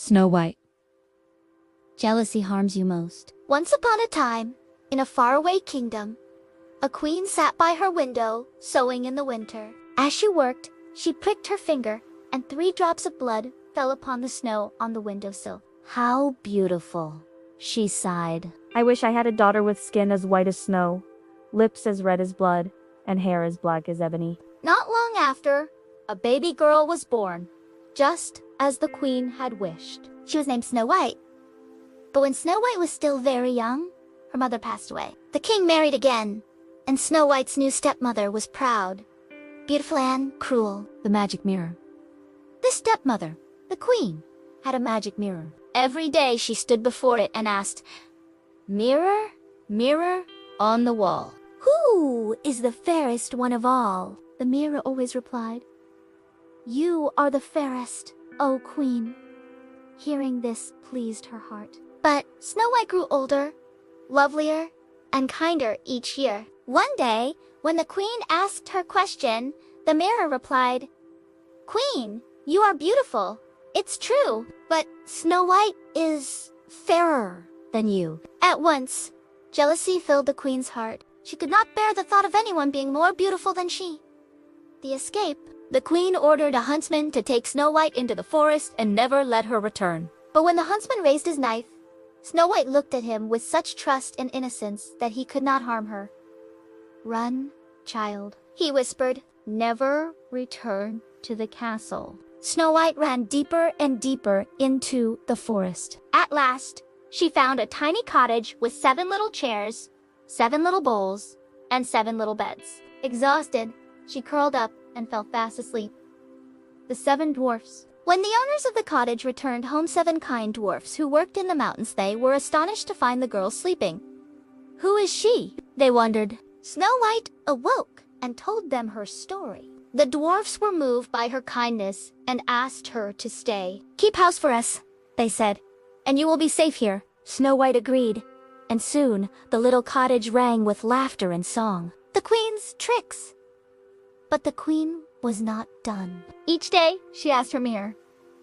Snow White. Jealousy harms you most. Once upon a time, in a faraway kingdom, a queen sat by her window, sewing in the winter. As she worked, she pricked her finger, and 3 drops of blood fell upon the snow on the windowsill. How beautiful, she sighed. I wish I had a daughter with skin as white as snow, lips as red as blood, and hair as black as ebony. Not long after, a baby girl was born, just as the queen had wished. She was named Snow White. But when Snow White was still very young, her mother passed away. The king married again, and Snow White's new stepmother was proud, beautiful and cruel. The magic mirror. This stepmother, the queen, had a magic mirror. Every day she stood before it and asked, "Mirror, mirror on the wall, who is the fairest one of all?" The mirror always replied, "You are the fairest, O queen." Hearing this pleased her heart. But Snow White grew older, lovelier, and kinder each year. One day, when the queen asked her question, the mirror replied, "Queen, you are beautiful. It's true, but Snow White is fairer than you." At once, jealousy filled the queen's heart. She could not bear the thought of anyone being more beautiful than she. The escape. The queen ordered a huntsman to take Snow White into the forest and never let her return. But when the huntsman raised his knife, Snow White looked at him with such trust and innocence that he could not harm her. "Run, child," he whispered. "Never return to the castle." Snow White ran deeper and deeper into the forest. At last, she found a tiny cottage with 7 little chairs, 7 little bowls, and 7 little beds. Exhausted, she curled up and fell fast asleep. The 7 dwarfs. When the owners of the cottage returned home, 7 kind dwarfs who worked in the mountains, they were astonished to find the girl sleeping. "Who is she?" they wondered. Snow White awoke and told them her story. The dwarfs were moved by her kindness and asked her to stay. "Keep house for us," they said, "and you will be safe here." Snow White agreed, and soon the little cottage rang with laughter and song. The queen's tricks. But the queen was not done. Each day, she asked her mirror,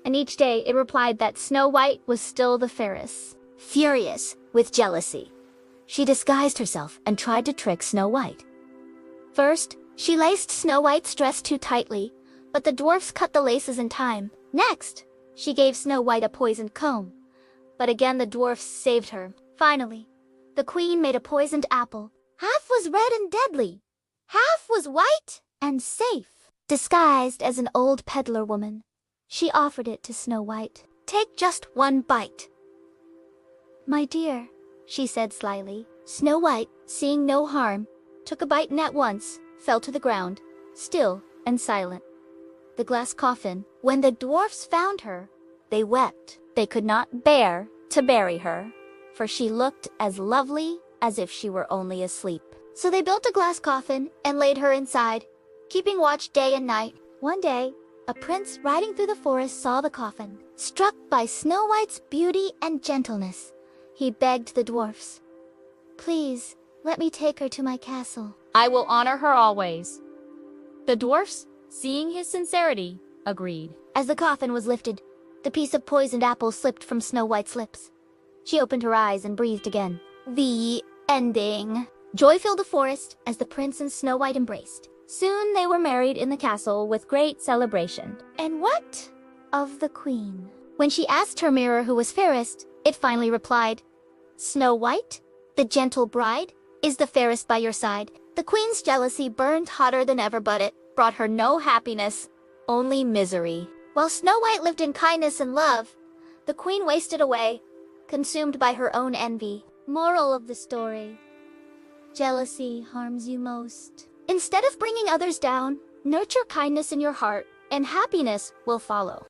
and each day it replied that Snow White was still the fairest. Furious with jealousy, she disguised herself and tried to trick Snow White. First, she laced Snow White's dress too tightly, but the dwarfs cut the laces in time. Next, she gave Snow White a poisoned comb, but again the dwarfs saved her. Finally, the queen made a poisoned apple. Half was red and deadly, half was white and safe. Disguised as an old peddler woman, she offered it to Snow White. "Take just 1 bite." "My dear," she said slyly. Snow White, seeing no harm, took a bite and at once fell to the ground, still and silent. The glass coffin. When the dwarfs found her, they wept. They could not bear to bury her, for she looked as lovely as if she were only asleep. So they built a glass coffin and laid her inside, keeping watch day and night. One day, a prince riding through the forest saw the coffin. Struck by Snow White's beauty and gentleness, he begged the dwarfs, "Please, let me take her to my castle." "I will honor her always." The dwarfs, seeing his sincerity, agreed. As the coffin was lifted, the piece of poisoned apple slipped from Snow White's lips. She opened her eyes and breathed again. The ending. Joy filled the forest as the prince and Snow White embraced. Soon they were married in the castle with great celebration. And what of the queen? When she asked her mirror who was fairest, it finally replied, "Snow White, the gentle bride, is the fairest by your side." The queen's jealousy burned hotter than ever, but it brought her no happiness, only misery. While Snow White lived in kindness and love, the queen wasted away, consumed by her own envy. Moral of the story: jealousy harms you most. Instead of bringing others down, nurture kindness in your heart, and happiness will follow.